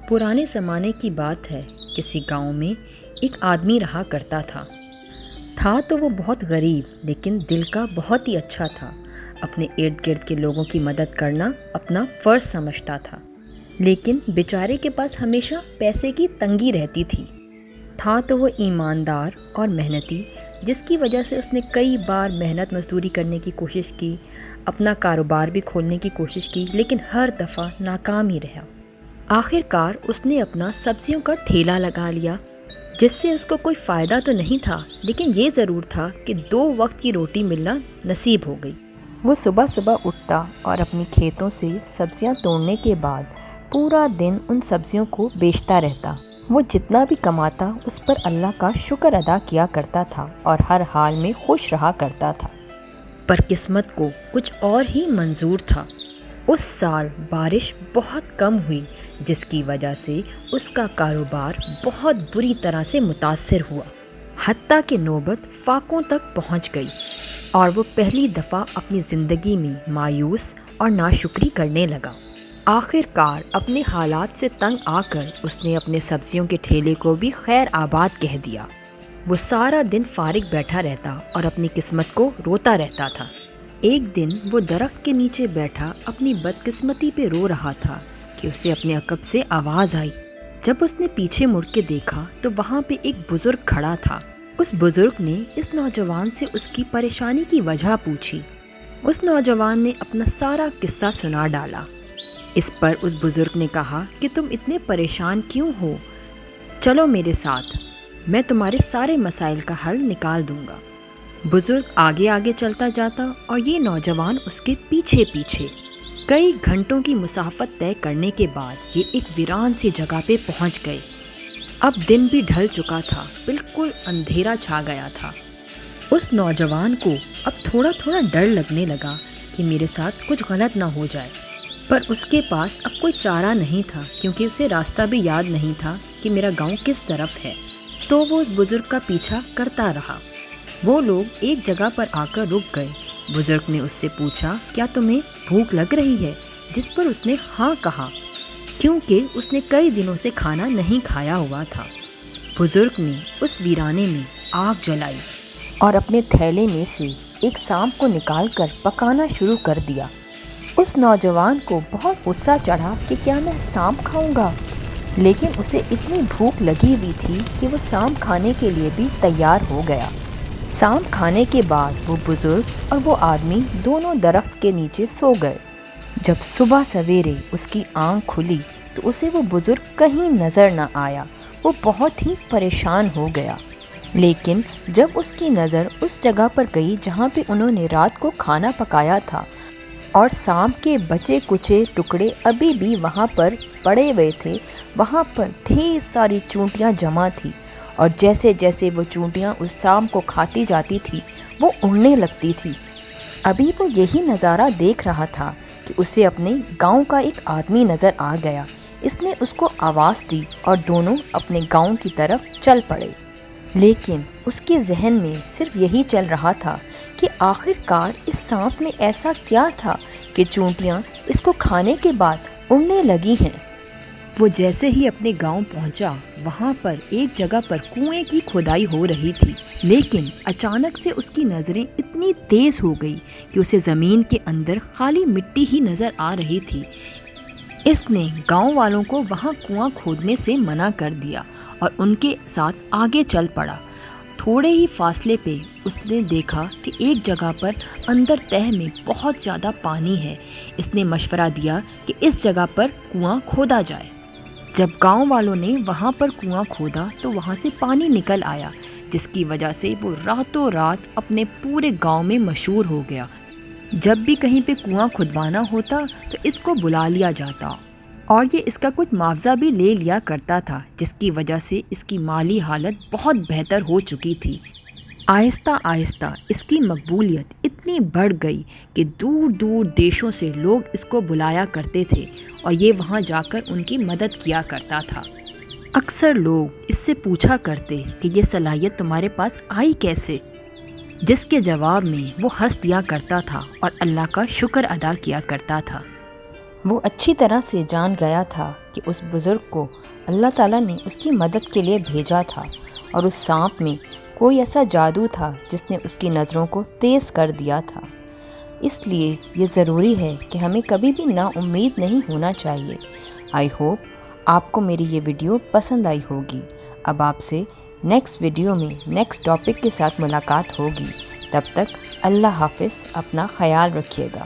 पुराने ज़माने की बात है। किसी गांव में एक आदमी रहा करता था तो वो बहुत गरीब लेकिन दिल का बहुत ही अच्छा था। अपने इर्द गिर्द के लोगों की मदद करना अपना फ़र्ज़ समझता था, लेकिन बेचारे के पास हमेशा पैसे की तंगी रहती थी। था तो वो ईमानदार और मेहनती, जिसकी वजह से उसने कई बार मेहनत मजदूरी करने की कोशिश की, अपना कारोबार भी खोलने की कोशिश की, लेकिन हर दफ़ा नाकाम ही रहा। आखिरकार उसने अपना सब्जियों का ठेला लगा लिया, जिससे उसको कोई फ़ायदा तो नहीं था, लेकिन ये ज़रूर था कि 2 वक्त की रोटी मिलना नसीब हो गई। वो सुबह सुबह उठता और अपनी खेतों से सब्जियां तोड़ने के बाद पूरा दिन उन सब्जियों को बेचता रहता। वो जितना भी कमाता उस पर अल्लाह का शुक्र अदा किया करता था और हर हाल में खुश रहा करता था। पर किस्मत को कुछ और ही मंजूर था। उस साल बारिश बहुत कम हुई, जिसकी वजह से उसका कारोबार बहुत बुरी तरह से मुतासिर हुआ। हत्ता कि नौबत फाकों तक पहुंच गई और वो पहली दफ़ा अपनी ज़िंदगी में मायूस और नाशुक्री करने लगा। आखिरकार अपने हालात से तंग आकर उसने अपने सब्जियों के ठेले को भी खैर आबाद कह दिया। वो सारा दिन फारिग बैठा रहता और अपनी किस्मत को रोता रहता था। एक दिन वो दरख्त के नीचे बैठा अपनी बदकिस्मती पे रो रहा था कि उसे अपने अकब से आवाज़ आई। जब उसने पीछे मुड़ के देखा तो वहाँ पे एक बुज़ुर्ग खड़ा था। उस बुज़ुर्ग ने इस नौजवान से उसकी परेशानी की वजह पूछी। उस नौजवान ने अपना सारा किस्सा सुना डाला। इस पर उस बुज़ुर्ग ने कहा कि तुम इतने परेशान क्यों हो, चलो मेरे साथ, मैं तुम्हारे सारे मसाइल का हल निकाल दूंगा। बुज़ुर्ग आगे आगे चलता जाता और ये नौजवान उसके पीछे पीछे। कई घंटों की मुसाफत तय करने के बाद ये एक वीरान सी जगह पे पहुंच गए। अब दिन भी ढल चुका था, बिल्कुल अंधेरा छा गया था। उस नौजवान को अब थोड़ा थोड़ा डर लगने लगा कि मेरे साथ कुछ गलत ना हो जाए, पर उसके पास अब कोई चारा नहीं था, क्योंकि उसे रास्ता भी याद नहीं था कि मेरा गांव किस तरफ है। तो वो उस बुज़ुर्ग का पीछा करता रहा। वो लोग एक जगह पर आकर रुक गए। बुज़ुर्ग ने उससे पूछा, क्या तुम्हें भूख लग रही है? जिस पर उसने हाँ कहा, क्योंकि उसने कई दिनों से खाना नहीं खाया हुआ था। बुज़ुर्ग ने उस वीराने में आग जलाई और अपने थैले में से एक सांप को निकालकर पकाना शुरू कर दिया। उस नौजवान को बहुत गुस्सा चढ़ा कि क्या मैं सांप खाऊंगा, लेकिन उसे इतनी भूख लगी हुई थी कि वो सांप खाने के लिए भी तैयार हो गया। सांप खाने के बाद वो बुज़ुर्ग और वो आदमी दोनों दरख्त के नीचे सो गए। जब सुबह सवेरे उसकी आंख खुली तो उसे वो बुज़ुर्ग कहीं नज़र न आया। वो बहुत ही परेशान हो गया, लेकिन जब उसकी नज़र उस जगह पर गई जहाँ पे उन्होंने रात को खाना पकाया था और सांप के बचे कुचे टुकड़े अभी भी वहाँ पर पड़े हुए थे, वहाँ पर ढेर सारी चूंटियाँ जमा थी और जैसे जैसे वो चूंटियाँ उस सांप को खाती जाती थी वो उड़ने लगती थी। अभी वो यही नज़ारा देख रहा था कि उसे अपने गांव का एक आदमी नज़र आ गया। इसने उसको आवाज़ दी और दोनों अपने गांव की तरफ चल पड़े। लेकिन उसके जहन में सिर्फ यही चल रहा था कि आखिरकार इस सांप में ऐसा क्या था कि चूंटियाँ इसको खाने के बाद उड़ने लगी हैं। वो जैसे ही अपने गांव पहुंचा, वहां पर एक जगह पर कुएं की खुदाई हो रही थी, लेकिन अचानक से उसकी नज़रें इतनी तेज़ हो गई कि उसे ज़मीन के अंदर खाली मिट्टी ही नज़र आ रही थी। इसने गांव वालों को वहां कुआं खोदने से मना कर दिया और उनके साथ आगे चल पड़ा। थोड़े ही फासले पे उसने देखा कि एक जगह पर अंदर तह में बहुत ज़्यादा पानी है। इसने मशवरा दिया कि इस जगह पर कुआं खोदा जाए। जब गांव वालों ने वहां पर कुआं खोदा तो वहां से पानी निकल आया, जिसकी वजह से वो रातों रात अपने पूरे गांव में मशहूर हो गया। जब भी कहीं पे कुआं खुदवाना होता तो इसको बुला लिया जाता और ये इसका कुछ मुआवजा भी ले लिया करता था, जिसकी वजह से इसकी माली हालत बहुत बेहतर हो चुकी थी। आहिस्ता आहिस्ता इसकी मकबूलियत इतनी बढ़ गई कि दूर दूर देशों से लोग इसको बुलाया करते थे और ये वहाँ जाकर उनकी मदद किया करता था। अक्सर लोग इससे पूछा करते कि ये सलाहियत तुम्हारे पास आई कैसे, जिसके जवाब में वो हंस दिया करता था और अल्लाह का शुक्र अदा किया करता था। وہ اچھی طرح سے جان گیا تھا کہ اس بزرگ کو اللہ تعالیٰ نے اس کی مدد کے لیے بھیجا تھا، اور اس سانپ میں کوئی ایسا جادو تھا جس نے اس کی نظروں کو تیز کر دیا تھا۔ اس لیے یہ ضروری ہے کہ ہمیں کبھی بھی نا امید نہیں ہونا چاہیے۔ آئی ہوپ آپ کو میری یہ ویڈیو پسند آئی ہوگی۔ اب آپ سے نیکسٹ ویڈیو میں نیکسٹ ٹاپک کے ساتھ ملاقات ہوگی۔ تب تک اللہ حافظ، اپنا خیال رکھیے گا۔